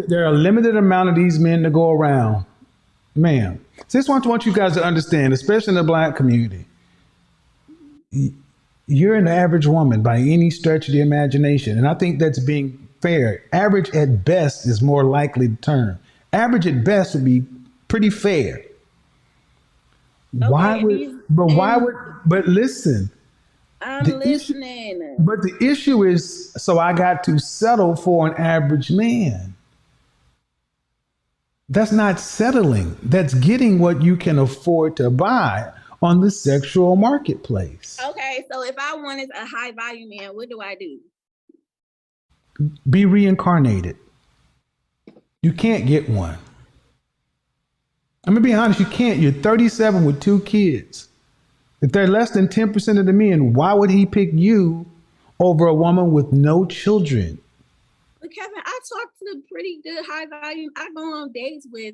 There are a limited amount of these men to go around, ma'am. So this is what I want you guys to understand, especially in the black community. You're an average woman by any stretch of the imagination. And I think that's being fair. Average at best is more likely the term. Average at best would be pretty fair. Why Okay, and would, these but why and would, but listen, I'm the issue, listening. but the issue is, so I got to settle for an average man. That's not settling. That's getting what you can afford to buy on the sexual marketplace. Okay, so if I wanted a high value man, what do I do? Be reincarnated. You can't get one. I'm gonna be honest, you can't. You're 37 with 2 kids. If they're less than 10% of the men, why would he pick you over a woman with no children? But Kevin, I talk to pretty good high value. I go on dates with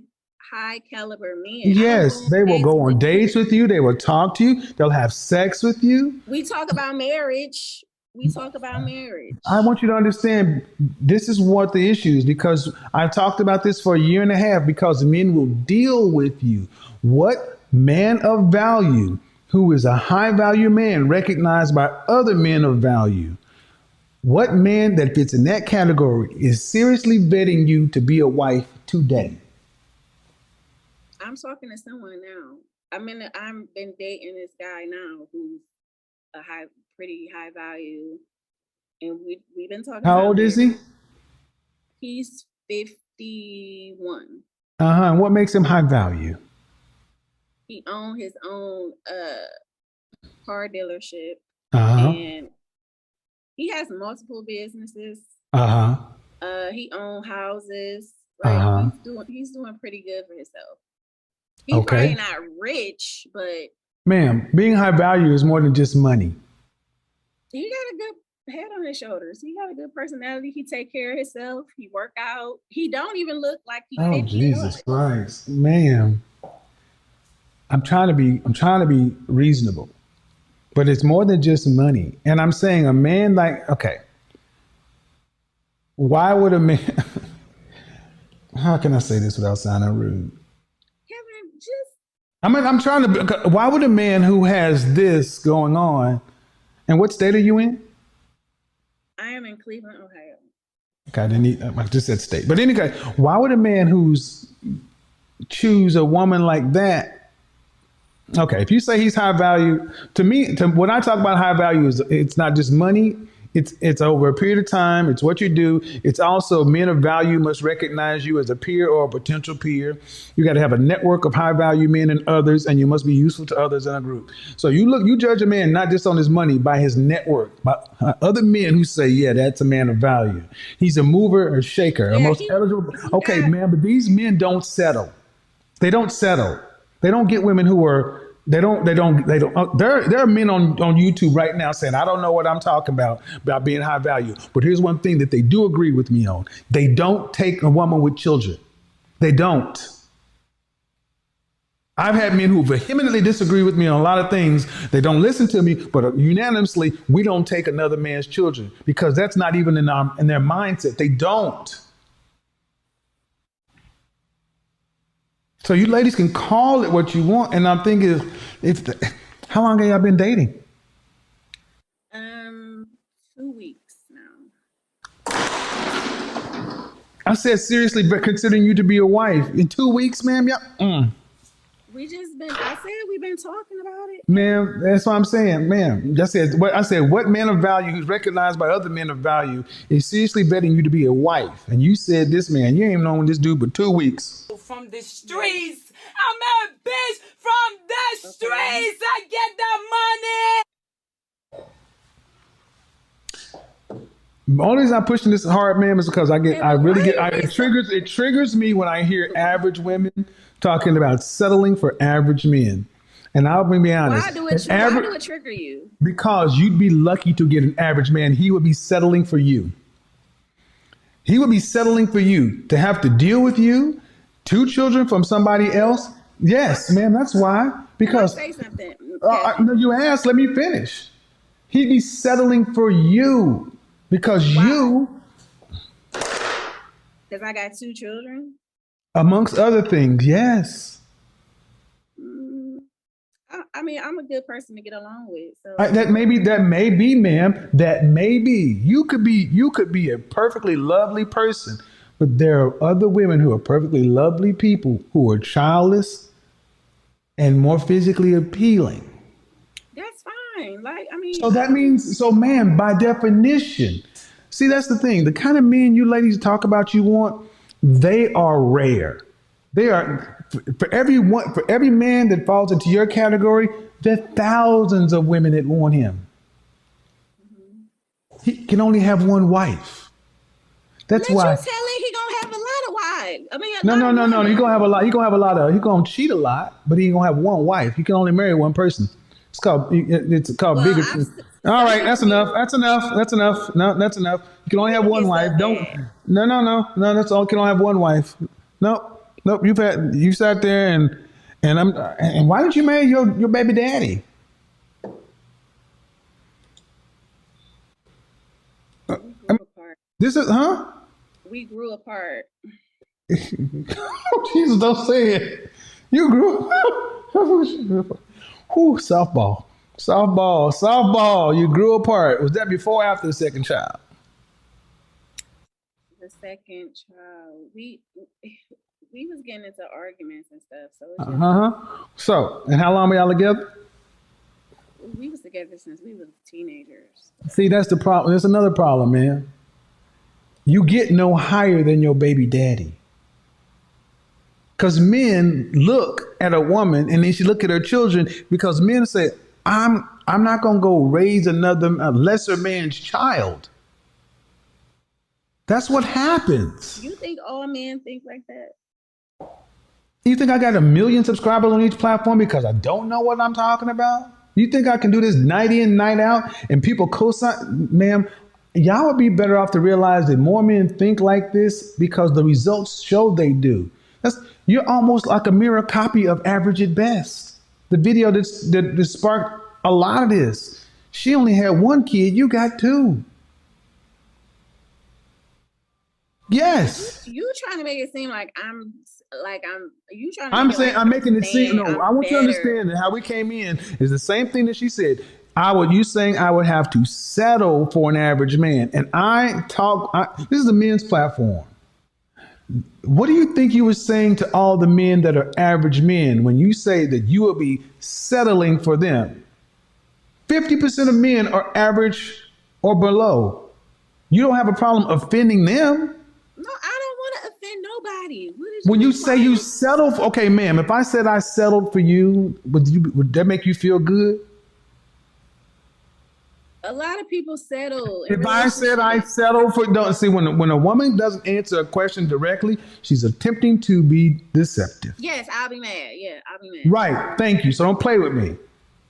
high caliber men. I don't go Yes, on they will dates go with. on dates with you. They will talk to you. They'll have sex with you. We talk about marriage. We talk about I marriage. want you to understand this is what the issue is because I've talked about this for a year and a half because men will deal with you. What man of value who is a high value man recognized by other men of value? What man that fits in that category is seriously vetting you to be a wife today? I'm talking to someone now. I've been dating this guy now who's a pretty high value, and we've been talking How about old is marriage. he? He's 51. Uh huh. And what makes him high value? He owned his own car dealership, Uh huh. and he has multiple businesses. Uh huh. He owns houses. Uh Like huh. he's doing pretty good for himself. He's probably Okay. not rich, but Ma'am, being high value is more than just money. he got a good head on his shoulders. He got a good personality. He take care of himself. He work out. He don't even look like he Oh 50 or Jesus Christ, ma'am. I'm trying to be reasonable, but it's more than just money. And I'm saying a man like okay, why would a man? How can I say this without sounding rude? Kevin, just I mean, I'm trying to. Why would a man who has this going on, and what state are you in? I am in Cleveland, Ohio. Okay, I didn't need, I just said state. But anyway, why would a man who's choose a woman like that? Okay, if you say he's high value, to me, when I talk about high value, is it's not just money. It's over a period of time. It's what you do. It's also men of value must recognize you as a peer or a potential peer. You got to have a network of high value men and others, and you must be useful to others in a group. So you judge a man not just on his money, by his network, by other men who say, yeah, that's a man of value. He's a mover or shaker, a Yeah, most he eligible. he Okay, got man, but these men don't settle. They don't settle. They don't get women who are. They don't. There are men on YouTube right now saying, I don't know what I'm talking about being high value. But here's one thing that they do agree with me on. They don't take a woman with children. They don't. I've had men who vehemently disagree with me on a lot of things. They don't listen to me, but unanimously, we don't take another man's children because that's not even in their mindset. They don't. So you ladies can call it what you want, and I'm thinking, how long have y'all been dating? um 2 weeks now. I said seriously, but considering you to be a wife in 2 weeks, ma'am, yeah, I said we've been talking about it. ma'am, that's what I'm saying, ma'am. I said, what man of value who's recognized by other men of value is seriously vetting you to be a wife? And you said this man, you ain't even known this dude but 2 weeks. From the streets. I'm a bitch from the Okay. streets. I get the money. The only reason I'm pushing this hard, ma'am, is because I Kevin, really why get, you be so it triggers me when I hear average women talking about settling for average men. And I'll be honest, why do it trigger you? because you'd be lucky to get an average man. He would be settling for you. He would be settling for you to have to deal with you, 2 children from somebody else. Yes, ma'am, that's why. Can I Because say something, Kevin? no, you asked, let me finish. He'd be settling for you because Why? you Because I got 2 children. Amongst other things, yes. Mm, I mean, I'm a good person to get along with. So That may be, ma'am. That may be. You could be a perfectly lovely person, but there are other women who are perfectly lovely people who are childless and more physically appealing. that's fine. Like, I mean, So that means, so man, by definition, see, that's the thing. The kind of men you ladies talk about you want, they are rare. They are for every man that falls into your category, there are thousands of women that want him. He can only have one wife. That's let you why. tell it he gonna have a lot of wives. I mean, a No, lot no, of no, no. He women. gonna have a lot. He gonna have a lot of. He gonna cheat a lot, but he ain't gonna have one wife. He can only marry one person. It's called Well, bigotry. All some right, people that's be enough. That's enough. That's enough. No, that's enough. You can only have women one get wife. stuff Don't. bad. No, no, no, no. That's all. You can only have one wife. Nope. Nope. You sat there and why did you marry your baby daddy? We grew apart. This is We grew apart. Jesus, don't say it. You grew up. Whew, softball. Softball. Softball. You grew apart. Was that before or after the second child? The second child, we was getting into arguments and stuff. So it's just Uh-huh. So, and how long were y'all together? we was together since we was teenagers. See, that's the problem. There's another problem, man. You get no higher than your baby daddy. Because men look at a woman and then she look at her children because men say, I'm not gonna go raise a lesser man's child. That's what happens. You think all men think like that? You think I got 1 million subscribers on each platform because I don't know what I'm talking about? You think I can do this night in, night out, and people co-sign? Ma'am, y'all would be better off to realize that more men think like this because the results show they do. You're almost like a mirror copy of Average at Best. The video that sparked a lot of this. She only had 1 kid, you got 2. Yes. You trying to make it seem like I'm you trying to I'm make it saying like I'm making it seem. No, I'm I want you to better. understand that how we came in is the same thing that she said. You saying I would have to settle for an average man, and this is a men's platform. What do you think you were saying to all the men that are average men when you say that you will be settling for them? 50% of men are average or below. You don't have a problem offending them. No, I don't want to offend nobody. When you say you settle for, okay, ma'am, if I said I settled for you, would that make you feel good? A lot of people settle. If I said I settled for, don't see when a woman doesn't answer a question directly, she's attempting to be deceptive. Yes, I'll be mad. Yeah, I'll be mad. Right. Thank you. So don't play with me.